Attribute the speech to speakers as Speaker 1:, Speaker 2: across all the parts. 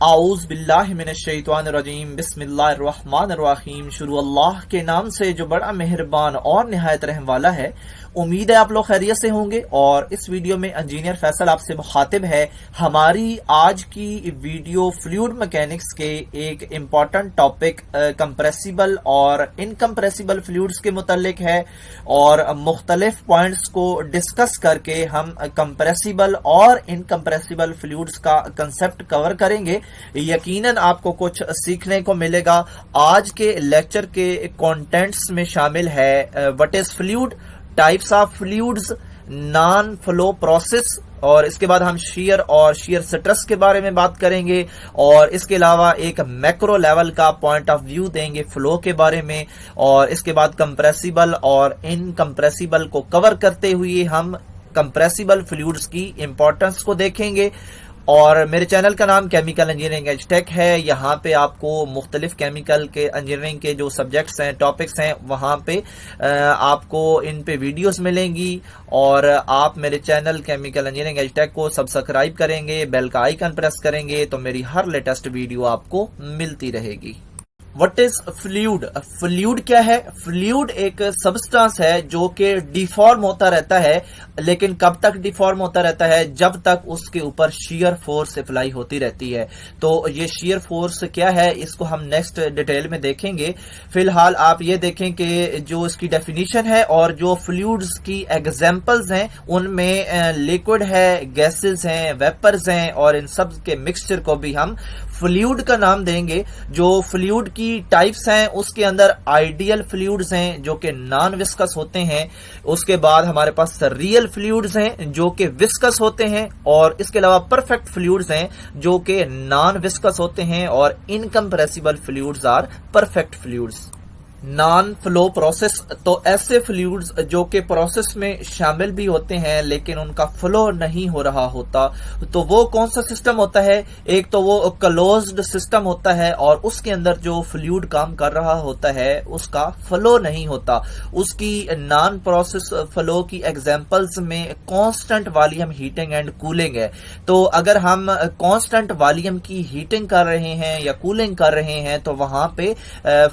Speaker 1: आऊज़ बिल्लाहि मिनश्शैतानिर्रजीम बिस्मिल्लाहिर्रहमानिर्रहीम। शुरू अल्लाह के नाम से जो बड़ा मेहरबान और निहायत रहम वाला है। उम्मीद है आप लोग खैरियत से होंगे। और इस वीडियो में इंजीनियर फैसल आपसे मुखातिब है। हमारी आज की वीडियो फ्लूइड मैकेनिक्स के एक इम्पॉर्टेंट टॉपिक कंप्रेसिबल और इनकम्प्रेसिबल फ्लूइड्स के मुतालिक है और मुख्तलिफ पॉइंट्स को डिस्कस करके हम कंप्रेसिबल और इनकम्प्रेसिबल फ्लूइड्स का कंसेप्ट कवर करेंगे। यकीनन आपको कुछ सीखने को मिलेगा। आज के लेक्चर के कंटेंट्स में शामिल है what is fluid, types of fluids, non flow process, और इसके बाद हम शीयर और शीयर स्ट्रेस के बारे में बात करेंगे और इसके अलावा एक मैक्रो लेवल का पॉइंट ऑफ व्यू देंगे फ्लो के बारे में। और इसके बाद कंप्रेसिबल और इनकम्प्रेसिबल को कवर करते हुए हम कंप्रेसिबल फ्लूइड्स की इंपॉर्टेंस को देखेंगे। और मेरे चैनल का नाम केमिकल इंजीनियरिंग एज टेक है। यहाँ पे आपको मुख्तलिफ केमिकल के इंजीनियरिंग के जो सब्जेक्ट्स हैं, टॉपिक्स हैं, वहाँ पे आपको इन पे वीडियोस मिलेंगी। और आप मेरे channel chemical engineering as tech को सब्सक्राइब करेंगे, बेल का आइकन प्रेस करेंगे तो मेरी हर लेटेस्ट वीडियो आपको मिलती रहेगी। What is fluid? फ्लूइड क्या है? फ्लूइड एक सबस्टेंस है जो कि डिफॉर्म होता रहता है, लेकिन कब तक डिफॉर्म होता रहता है? जब तक उसके ऊपर शीयर फोर्स अप्लाई होती रहती है। तो ये शीयर फोर्स क्या है, इसको हम नेक्स्ट डिटेल में देखेंगे। फिलहाल आप ये देखें कि जो इसकी डेफिनेशन है और जो फ्लूइड्स की एग्जांपल्स हैं उनमें लिक्विड है, गैसेस हैं, वेपर्स हैं, और इन सब के मिक्सचर को भी हम फ्लूइड का नाम देंगे। जो फ्लूइड की टाइप्स हैं उसके अंदर आइडियल फ्लूइड्स हैं जो कि नॉन विस्कस होते हैं। उसके बाद हमारे पास रियल फ्लूइड्स हैं जो कि विस्कस होते हैं, और इसके अलावा परफेक्ट फ्लूइड्स हैं जो कि नॉन विस्कस होते हैं, और incompressible fluids are perfect fluids. Non flow process, तो ऐसे फ्लूइड्स जो कि प्रोसेस में शामिल भी होते हैं लेकिन उनका फ्लो नहीं हो रहा होता। तो वो कौन सा सिस्टम होता है? एक तो वो क्लोज्ड सिस्टम होता है और उसके अंदर जो फ्लूइड काम कर रहा होता है उसका फ्लो नहीं होता। उसकी नॉन प्रोसेस फ्लो की एग्जांपल्स में constant volume heating and cooling है। तो अगर हम कांस्टेंट वॉल्यूम की हीटिंग कर रहे हैं या कूलिंग कर रहे हैं तो वहां पे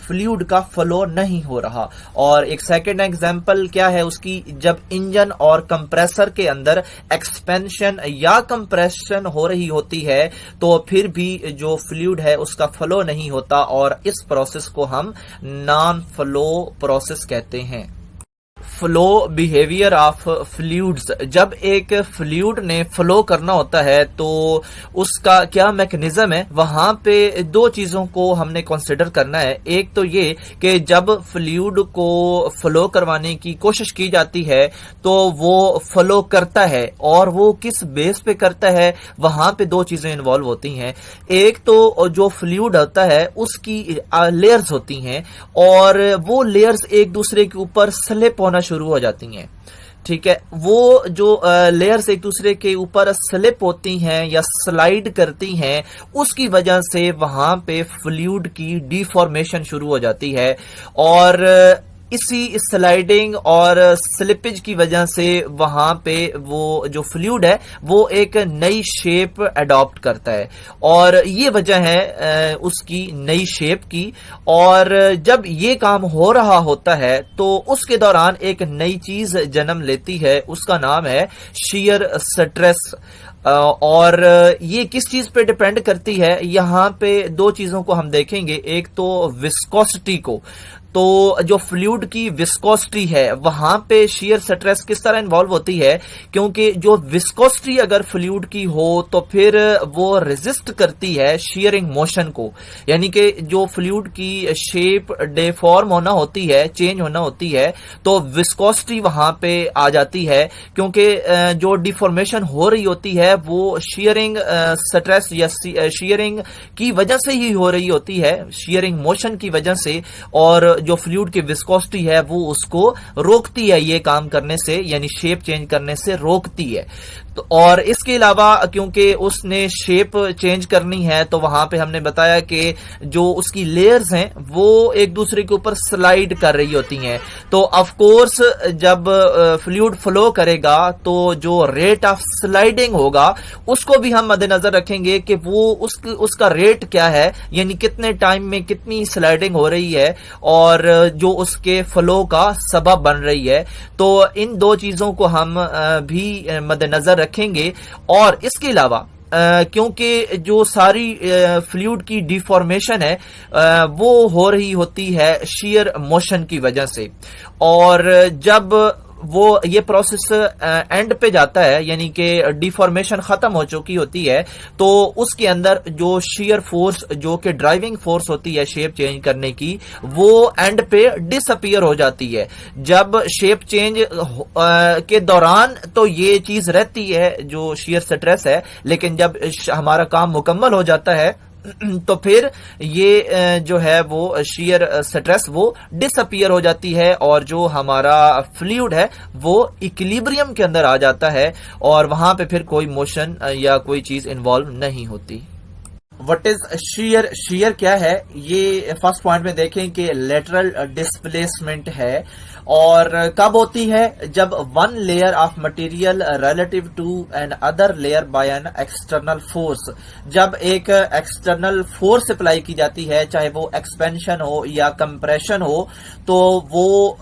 Speaker 1: फ्लूइड का फ्लो नहीं हो रहा। और एक सेकंड एग्जांपल क्या है उसकी? जब इंजन और कंप्रेसर के अंदर एक्सपेंशन या कंप्रेशन हो रही होती है तो फिर भी जो फ्लूइड है उसका फ्लो नहीं होता, और इस प्रोसेस को हम नॉन फ्लो प्रोसेस कहते हैं। फ्लो बिहेवियर ऑफ फ्लूइड्स, जब एक फ्लूइड ने फ्लो करना होता है तो उसका क्या मैकेनिज्म है, वहां पे दो चीजों को हमने कंसिडर करना है। एक तो ये कि जब फ्लूइड को फ्लो करवाने की कोशिश की जाती है तो वो फ्लो करता है, और वो किस बेस पे करता है, वहां पे दो चीजें इन्वॉल्व होती हैं। एक तो जो फ्लूइड होता है उसकी लेयर्स होती हैं और वो लेयर्स एक दूसरे के ऊपर स्लिप होना शुरू हो जाती हैं। ठीक है, वो जो लेयर्स एक दूसरे के ऊपर स्लिप होती हैं या स्लाइड करती हैं, उसकी वजह से वहां पे फ्लूइड की डिफॉर्मेशन शुरू हो जाती है। और इसी स्लाइडिंग और स्लिपेज की वजह से वहां पे वो जो फ्लूइड है वो एक नई शेप अडॉप्ट करता है, और ये वजह है उसकी नई शेप की। और जब ये काम हो रहा होता है तो उसके दौरान एक नई चीज जन्म लेती है, उसका नाम है शीयर स्ट्रेस। और ये किस चीज पे डिपेंड करती है? यहाँ पे दो चीजों को हम देखेंगे। एक तो विस्कोसिटी को, तो जो फ्लूइड की विस्कोसिटी है वहां पे शीयर स्ट्रेस किस तरह इन्वॉल्व होती है, क्योंकि जो विस्कोसिटी अगर फ्लूइड की हो तो फिर वो रेजिस्ट करती है शीयरिंग मोशन को। यानी कि जो फ्लूइड की शेप डिफॉर्म होना होती है, चेंज होना होती है, तो विस्कोसिटी वहां पे आ जाती है, क्योंकि जो डिफॉर्मेशन हो रही होती है वो शीयरिंग स्ट्रेस या शीयरिंग की वजह से ही हो रही होती है, शीयरिंग मोशन की वजह से। और जो फ्लूइड की विस्कोसिटी है वो उसको रोकती है, ये काम करने से, यानी शेप चेंज करने से रोकती है। तो और इसके अलावा क्योंकि उसने शेप चेंज करनी है तो वहां पे हमने बताया कि जो उसकी लेयर्स हैं वो एक दूसरे के ऊपर स्लाइड कर रही होती हैं। तो ऑफ कोर्स जब फ्लूइड फ्लो करेगा तो जो रेट ऑफ स्लाइडिंग होगा उसको भी हम मद्देनजर रखेंगे कि वो उसका रेट क्या है, यानी कितने टाइम में कितनी स्लाइडिंग हो रही है और जो उसके फ्लो का सबब बन रही है। तो इन दो चीजों को हम भी मद्देनजर रखेंगे। और इसके अलावा क्योंकि जो सारी फ्लूइड की डिफॉर्मेशन है वो हो रही होती है शियर मोशन की वजह से, और जब वो ये प्रोसेस एंड पे जाता है, यानी कि डिफॉर्मेशन खत्म हो चुकी होती है, तो उसके अंदर जो शियर फोर्स, जो कि ड्राइविंग फोर्स होती है शेप चेंज करने की, वो एंड पे डिसअपीयर हो जाती है। जब शेप चेंज के दौरान तो ये चीज रहती है जो शियर स्ट्रेस है, लेकिन जब हमारा काम मुकम्मल हो जाता है तो फिर ये जो है वो शियर स्ट्रेस वो डिसअपीयर हो जाती है और जो हमारा फ्लूइड है वो इक्विलिब्रियम के अंदर आ जाता है और वहां पे फिर कोई मोशन या कोई चीज इन्वॉल्व नहीं होती। What is shear? शियर क्या है? ये फर्स्ट पॉइंट में देखें कि लेटरल डिस्प्लेसमेंट है, और कब होती है? जब one layer of material relative to another layer by an external force. जब एक एक्सटर्नल फोर्स अप्लाई की जाती है, चाहे वो एक्सपेंशन हो या कंप्रेशन हो, तो वो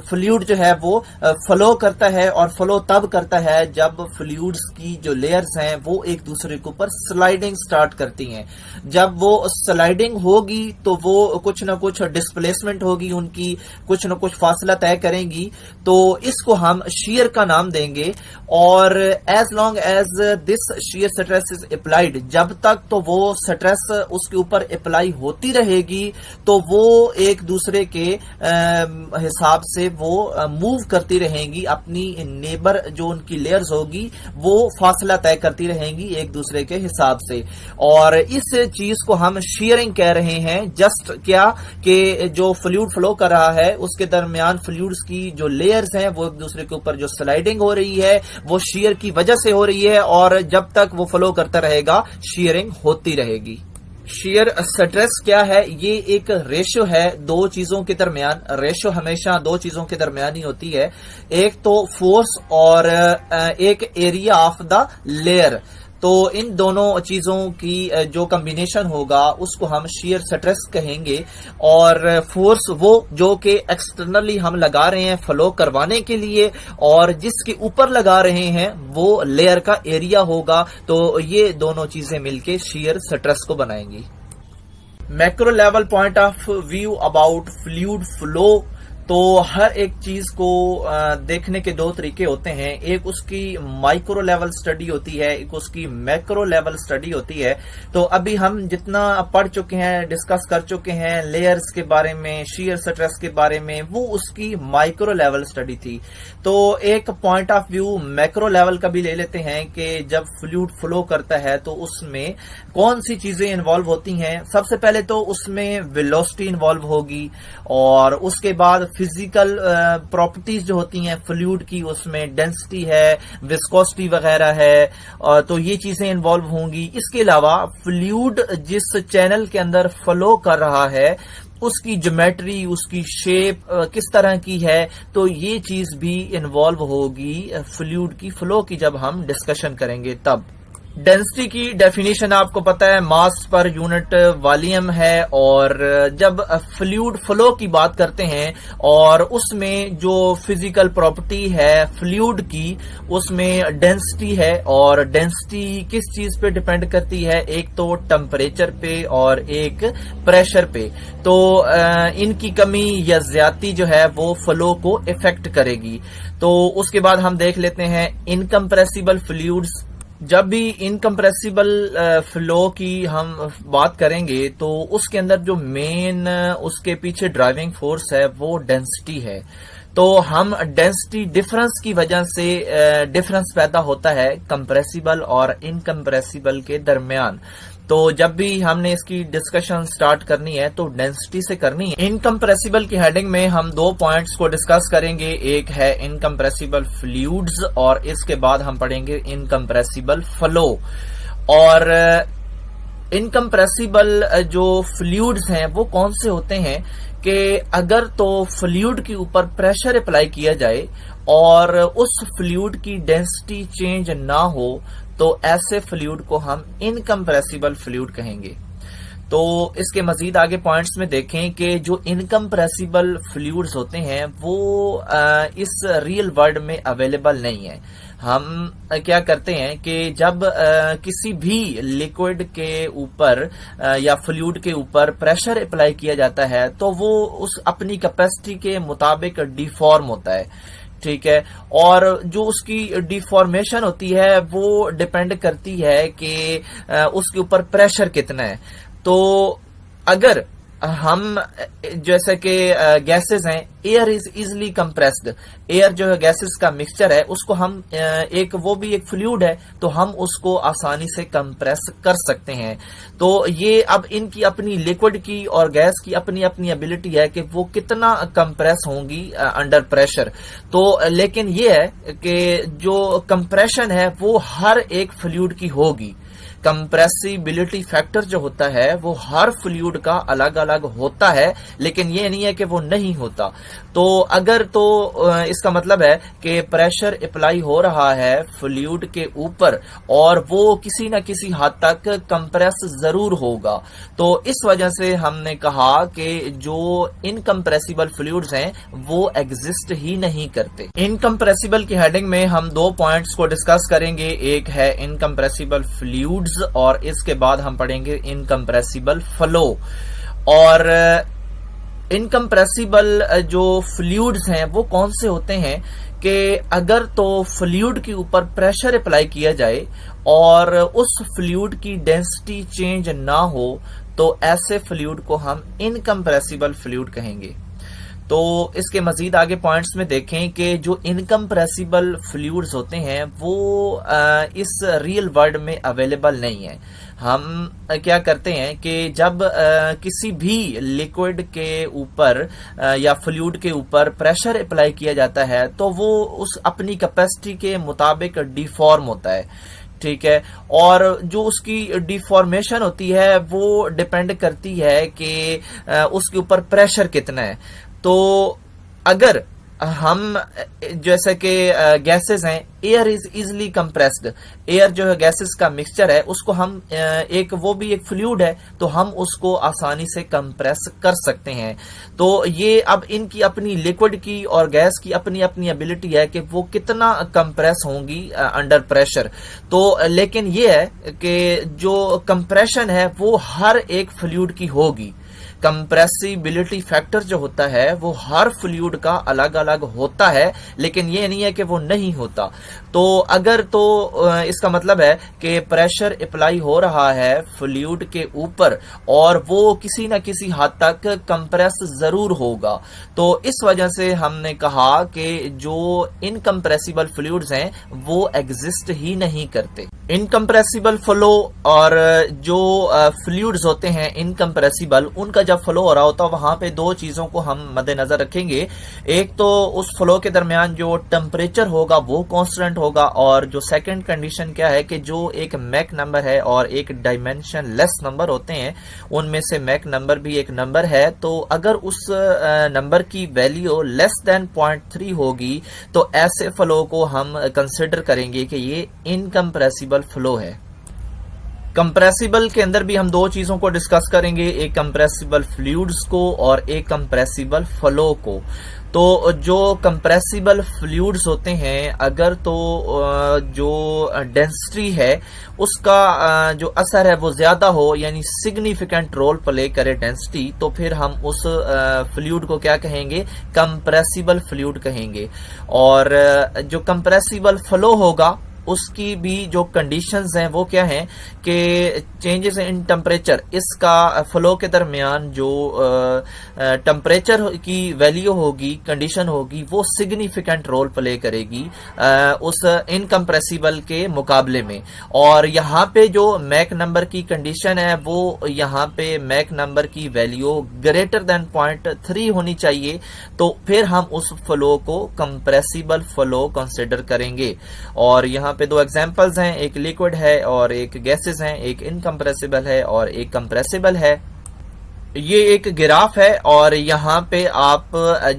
Speaker 1: फ्लूइड जो है वो फ्लो करता है, और फ्लो तब करता है जब फ्लूइड्स की जो लेयर्स हैं वो एक दूसरे के ऊपर स्लाइडिंग स्टार्ट करती हैं। जब वो स्लाइडिंग होगी तो वो कुछ ना कुछ डिस्प्लेसमेंट होगी, उनकी कुछ ना कुछ फासला तय करेंगी, तो इसको हम शियर का नाम देंगे। और as long as this shear stress is applied, जब तक तो वो स्ट्रेस उसके ऊपर अप्लाई होती रहेगी, तो वो एक दूसरे के हिसाब से वो मूव करती रहेंगी, अपनी नेबर जो उनकी लेयर्स होगी वो फासला तय करती रहेंगी एक दूसरे के हिसाब से, और इस चीज को हम शियरिंग कह रहे हैं। जस्ट क्या कि जो फ्लूइड फ्लो कर रहा है उसके दरमियान फ्लूइड्स की जो लेयर्स हैं वो एक दूसरे के ऊपर जो स्लाइडिंग हो रही है वो शियर की वजह से हो रही है, और जब तक वो फ्लो करता रहेगा शियरिंग होती रहेगी। शियर स्ट्रेस क्या है? ये एक रेशो है दो चीजों के दरमियान। रेशो हमेशा दो चीजों के दरमियान ही होती है, एक तो फोर्स और एक एरिया ऑफ द लेयर। तो इन दोनों चीजों की जो कॉम्बिनेशन होगा उसको हम शियर स्ट्रेस कहेंगे। और फोर्स वो जो कि एक्सटर्नली हम लगा रहे हैं फ्लो करवाने के लिए, और जिसके ऊपर लगा रहे हैं वो लेयर का एरिया होगा। तो ये दोनों चीजें मिलके शियर स्ट्रेस को बनाएंगी। Macro level point of view about fluid flow. तो हर एक चीज को देखने के दो तरीके होते हैं, एक उसकी माइक्रो लेवल स्टडी होती है, एक उसकी मैक्रो लेवल स्टडी होती है। तो अभी हम जितना पढ़ चुके हैं, डिस्कस कर चुके हैं लेयर्स के बारे में, शियर स्ट्रेस के बारे में, वो उसकी माइक्रो लेवल स्टडी थी। तो एक point of view macro level का भी ले लेते हैं कि जब फ्लूइड फ्लो करता है तो उसमें कौन सी चीजें इन्वॉल्व होती हैं। सबसे पहले तो उसमें वेलोसिटी इन्वॉल्व होगी, और उसके बाद फिजिकल प्रॉपर्टीज जो होती हैं फ्लूइड की, उसमें डेंसिटी है, विस्कोसिटी वगैरह है, तो ये चीजें इन्वॉल्व होंगी। इसके अलावा फ्लूइड जिस चैनल के अंदर फ्लो कर रहा है उसकी ज्योमेट्री, उसकी शेप किस तरह की है, तो ये चीज भी इन्वॉल्व होगी फ्लूइड की फ्लो की जब हम डिस्कशन करेंगे तब। डेंसिटी की डेफिनेशन आपको पता है, मास पर यूनिट वॉल्यूम है। और जब फ्लूइड फ्लो की बात करते हैं और उसमें जो फिजिकल प्रॉपर्टी है फ्लूइड की, उसमें डेंसिटी है, और डेंसिटी किस चीज पे डिपेंड करती है? एक तो टेम्परेचर पे और एक प्रेशर पे। तो इनकी कमी या ज्यादती जो है वो फ्लो को इफेक्ट करेगी। तो उसके बाद हम देख लेते हैं इनकम्प्रेसिबल फ्लूइड्स। जब भी इनकम्प्रेसिबल फ्लो की हम बात करेंगे तो उसके अंदर जो मेन उसके पीछे ड्राइविंग फोर्स है वो डेंसिटी है। तो हम डेंसिटी डिफरेंस की वजह से डिफरेंस पैदा होता है कंप्रेसिबल और इनकम्प्रेसिबल के दरमियान। तो जब भी हमने इसकी डिस्कशन स्टार्ट करनी है तो डेंसिटी से करनी है। इनकम्प्रेसिबल की हेडिंग में हम दो पॉइंट्स को डिस्कस करेंगे, एक है इनकम्प्रेसिबल फ्लूइड्स और इसके बाद हम पढ़ेंगे इनकम्प्रेसिबल फ्लो। और इनकम्प्रेसिबल जो फ्लूइड्स हैं वो कौन से होते हैं कि अगर तो फ्लूइड के ऊपर प्रेशर अप्लाई किया जाए और उस फ्लूइड की डेंसिटी चेंज ना हो तो ऐसे फ्लूइड को हम इनकम्प्रेसिबल फ्लूइड कहेंगे। तो इसके मजीद आगे पॉइंट्स में देखें कि जो इनकम्प्रेसिबल फ्लूइड्स होते हैं वो इस रियल वर्ल्ड में अवेलेबल नहीं है। हम क्या करते हैं कि जब किसी भी लिक्विड के ऊपर या फ्लूइड के ऊपर प्रेशर अप्लाई किया जाता है तो वो उस अपनी कैपेसिटी के मुताबिक डिफॉर्म होता है, ठीक है। और जो उसकी डिफॉर्मेशन होती है वो डिपेंड करती है कि उसके ऊपर प्रेशर कितना है। तो अगर हम जैसे कि गैसेस हैं, air is easily compressed, air जो है गैसेस का मिक्सचर है उसको हम वो भी एक फ्लूइड है तो हम उसको आसानी से कंप्रेस कर सकते हैं। तो ये अब इनकी अपनी लिक्विड की और गैस की अपनी अपनी एबिलिटी है कि वो कितना कंप्रेस होंगी अंडर प्रेशर। तो लेकिन ये है कि जो कंप्रेशन है वो हर एक फ्लूइड की होगी। कंप्रेसिबिलिटी फैक्टर जो होता है वो हर फ्लूइड का अलग अलग होता है, लेकिन ये नहीं है कि वो नहीं होता। तो अगर तो इसका मतलब है कि प्रेशर अप्लाई हो रहा है फ्लूइड के ऊपर और वो किसी न किसी हद तक कंप्रेस जरूर होगा। तो इस वजह से हमने कहा कि जो इनकम्प्रेसिबल फ्लूइड्स हैं वो एग्जिस्ट ही नहीं करते। इनकम्प्रेसिबल की हेडिंग में हम दो पॉइंट्स को डिस्कस करेंगे, एक है इनकम्प्रेसिबल फ्लूइड्स और इसके बाद हम पढ़ेंगे इनकम्प्रेसिबल फ्लो। और इनकम्प्रेसिबल जो फ्लूइड्स हैं वो कौन से होते हैं कि अगर तो फ्लूइड के ऊपर प्रेशर अप्लाई किया जाए और उस फ्लूइड की डेंसिटी चेंज ना हो तो ऐसे फ्लूइड को हम इनकम्प्रेसिबल फ्लूइड कहेंगे। तो इसके मजीद आगे पॉइंट्स में देखें कि जो इनकम्प्रेसिबल फ्लूइड्स होते हैं वो इस रियल वर्ल्ड में अवेलेबल नहीं है। हम क्या करते हैं कि जब किसी भी लिक्विड के ऊपर या फ्लूइड के ऊपर प्रेशर अप्लाई किया जाता है तो वो उस अपनी कैपेसिटी के मुताबिक डिफॉर्म होता है, ठीक है। और जो उसकी डिफॉर्मेशन होती है वो डिपेंड करती है कि उसके ऊपर प्रेशर कितना है। तो अगर हम जैसे कि गैसेस हैं, air is easily compressed, air जो है गैसेस का मिक्सचर है उसको हम वो भी एक फ्लूइड है तो हम उसको आसानी से कंप्रेस कर सकते हैं। तो ये अब इनकी अपनी लिक्विड की और गैस की अपनी अपनी एबिलिटी है कि वो कितना कंप्रेस होंगी अंडर प्रेशर। तो लेकिन ये है कि जो कंप्रेशन है वो हर एक फ्लूइड की होगी। कंप्रेसिबिलिटी फैक्टर जो होता है वो हर फ्लूइड का अलग अलग होता है, लेकिन ये नहीं है कि वो नहीं होता। तो अगर तो इसका मतलब है कि प्रेशर अप्लाई हो रहा है फ्लूइड के ऊपर और वो किसी न किसी हद तक कंप्रेस जरूर होगा। तो इस वजह से हमने कहा कि जो इनकम्प्रेसिबल फ्लूइड्स हैं वो एग्जिस्ट ही नहीं करते। इनकम्प्रेसिबल फ्लो और जो फ्लूइड्स होते हैं इनकम्प्रेसिबल, उनका जब फ्लो हो रहा होता है वहां पे दो चीजों को हम मद्देनजर रखेंगे। एक तो उस फ्लो के दरमियान जो टेम्परेचर होगा वो कांस्टेंट होगा, और जो सेकंड कंडीशन क्या है कि जो एक मैक नंबर है और एक डायमेंशन लेस नंबर होते हैं उनमें से मैक नंबर भी एक नंबर है। तो अगर उस नंबर की वैल्यू लेस देन 0.3 होगी तो ऐसे फ्लो को हम कंसिडर करेंगे कि ये इनकम्प्रेसिबल फ्लो है। कंप्रेसिबल के अंदर भी हम दो चीजों को डिस्कस करेंगे, एक कंप्रेसिबल फ्लूइड्स को और एक कंप्रेसिबल फ्लो को। तो जो कंप्रेसिबल फ्लूइड्स होते हैं अगर तो जो डेंसिटी है उसका जो असर है वो ज्यादा हो, यानी सिग्निफिकेंट रोल प्ले करे डेंसिटी, तो फिर हम उस फ्लूइड को क्या कहेंगे, कंप्रेसिबल फ्लूइड कहेंगे। और जो कंप्रेसिबल फ्लो होगा उसकी भी जो कंडीशंस हैं वो क्या हैं कि चेंजेस इन टेम्परेचर, इसका फ्लो के दरमियान जो टेम्परेचर की वैल्यू होगी, कंडीशन होगी, वो सिग्निफिकेंट रोल प्ले करेगी उस इनकम्प्रेसिबल के मुकाबले में। और यहाँ पे जो मैक नंबर की कंडीशन है वो यहाँ पे मैक नंबर की वैल्यू ग्रेटर देन 0.3 होनी चाहिए, तो फिर हम उस फ्लो को कंप्रेसिबल फ्लो कंसिडर करेंगे। और यहाँ पे दो एग्जांपल्स हैं, एक लिक्विड है और एक गैसेस हैं, एक इनकम्प्रेसिबल है और एक कंप्रेसिबल है। ये एक ग्राफ है और यहाँ पे आप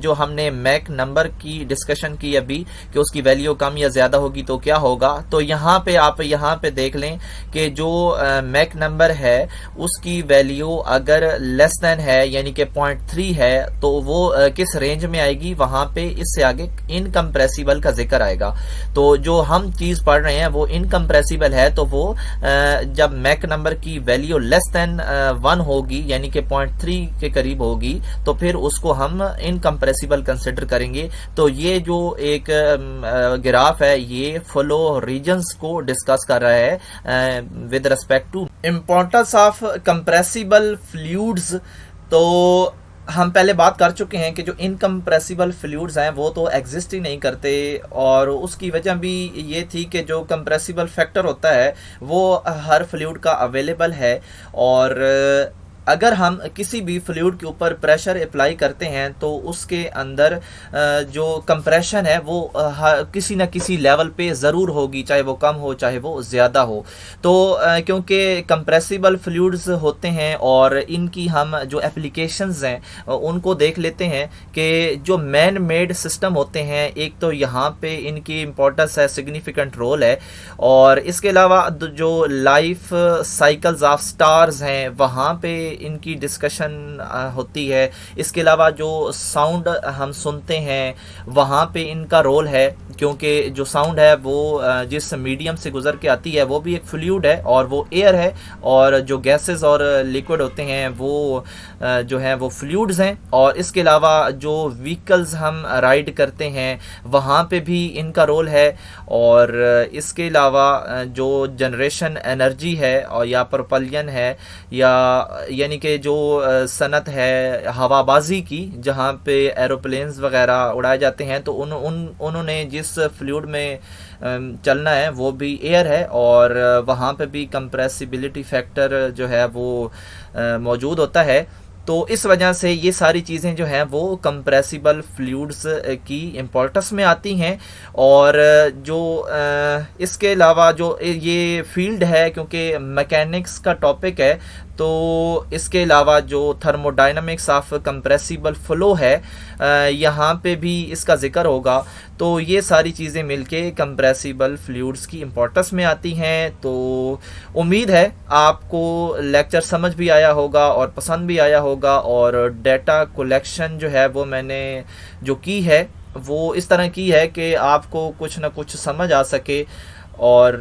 Speaker 1: जो हमने मैक नंबर की डिस्कशन की अभी कि उसकी वैल्यू कम या ज्यादा होगी तो क्या होगा, तो यहाँ पे आप यहाँ पे देख लें कि जो मैक नंबर है उसकी वैल्यू अगर लेस देन है यानी कि 0.3 है तो वो किस रेंज में आएगी, वहां पे इससे आगे इनकम्प्रेसिबल का जिक्र आएगा। तो जो हम चीज पढ़ रहे हैं वो इनकम्प्रेसिबल है, तो वो जब मैक नंबर की वैल्यू लेस देन 1 होगी यानी कि 0.3 के करीब होगी तो फिर उसको हम इनकम्प्रेसिबल कंसिडर करेंगे। तो ये जो एक ग्राफ है ये फ्लो रीजन्स को डिस्कस कर रहा है with respect to importance of compressible fluids. तो हम पहले बात कर चुके हैं कि जो इनकम्प्रेसिबल फ्लूइड्स हैं वो तो एग्जिस्ट ही नहीं करते, और उसकी वजह भी ये थी कि जो कंप्रेसिबल फैक्टर होता है वो हर फ्लूइड का अवेलेबल है, और अगर हम किसी भी फ्लूइड के ऊपर प्रेशर अप्लाई करते हैं तो उसके अंदर जो कंप्रेशन है वो किसी न किसी लेवल पे ज़रूर होगी, चाहे वो कम हो चाहे वो ज़्यादा हो। तो क्योंकि कंप्रेसिबल फ्लूइड्स होते हैं और इनकी हम जो एप्लीकेशंस हैं उनको देख लेते हैं कि जो मैन मेड सिस्टम होते हैं, एक तो यहाँ पे इनकी इम्पोर्टेंस है, सिग्निफिकेंट रोल है, और इसके अलावा जो लाइफ साइकिल्स ऑफ स्टार्स हैं वहाँ पे इनकी डिस्कशन होती है। इसके अलावा जो साउंड हम सुनते हैं वहाँ पे इनका रोल है, क्योंकि जो साउंड है वो जिस मीडियम से गुजर के आती है वो भी एक फ्लूइड है और वो एयर है, और जो गैसेस और लिक्विड होते हैं वो जो है वो फ्लूइड्स हैं। और इसके अलावा जो व्हीकल्स हम राइड करते हैं वहाँ पे भी इनका रोल है, और इसके अलावा जो जनरेशन एनर्जी है और या प्रपल्यन है या यानी कि जो सनत है हवाबाजी की, जहाँ पे एरोप्लेन्स वगैरह उड़ाए जाते हैं, तो उन्होंने जिस फ्लूइड में चलना है वो भी एयर है, और वहाँ पे भी कंप्रेसिबिलिटी फैक्टर जो है वो मौजूद होता है। तो इस वजह से ये सारी चीज़ें जो हैं वो कंप्रेसिबल फ्लूइड्स की इम्पोर्टेंस में आती हैं। और जो इसके अलावा जो ये फील्ड है, क्योंकि मैकेनिक्स का टॉपिक है, तो इसके अलावा जो थर्मोडायनामिक्स ऑफ कंप्रेसिबल फ्लो है यहाँ पे भी इसका जिक्र होगा। तो ये सारी चीज़ें मिलके कंप्रेसिबल फ्लूइड्स की इम्पोर्टेंस में आती हैं। तो उम्मीद है आपको लेक्चर समझ भी आया होगा और पसंद भी आया होगा, और डेटा कलेक्शन जो है वो मैंने जो की है वो इस तरह की है कि आपको कुछ ना कुछ समझ आ सके। और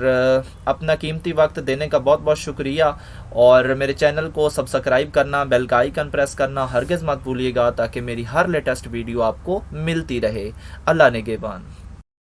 Speaker 1: अपना कीमती वक्त देने का बहुत बहुत शुक्रिया, और मेरे चैनल को सब्सक्राइब करना, बेल का आइकन प्रेस करना हरगिज़ मत भूलिएगा, ताकि मेरी हर लेटेस्ट वीडियो आपको मिलती रहे। अल्लाह निगहबान।